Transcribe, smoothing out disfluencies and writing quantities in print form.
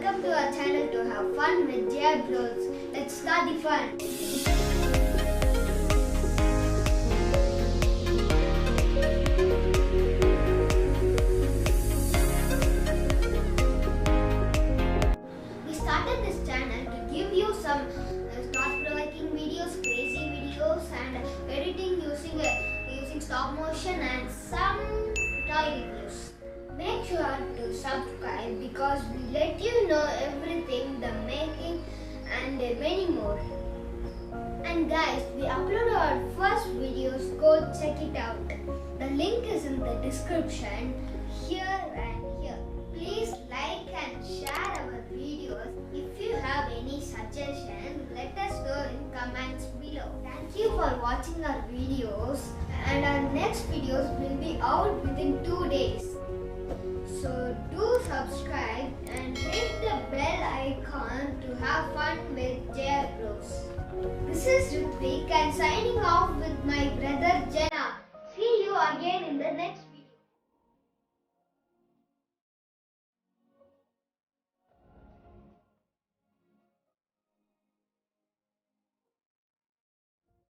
welcome to our channel to have fun with JR Bros. Let's start the fun. We started this channel to give you some thought-provoking videos, crazy videos, and editing using stop motion and some toy reviews. Make sure to subscribe because we let you know everything, the making and many more. And guys, we uploaded our first videos, go check it out. The link is in the description here and here. Please like and share our videos. If you have any suggestions, let us know in comments below. Thank you for watching our videos, and our next videos will be out within 2 days. So do subscribe and hit the bell icon to have fun with JR Bros. This is Ritvik and signing off with my brother Jenna. See you again in the next video.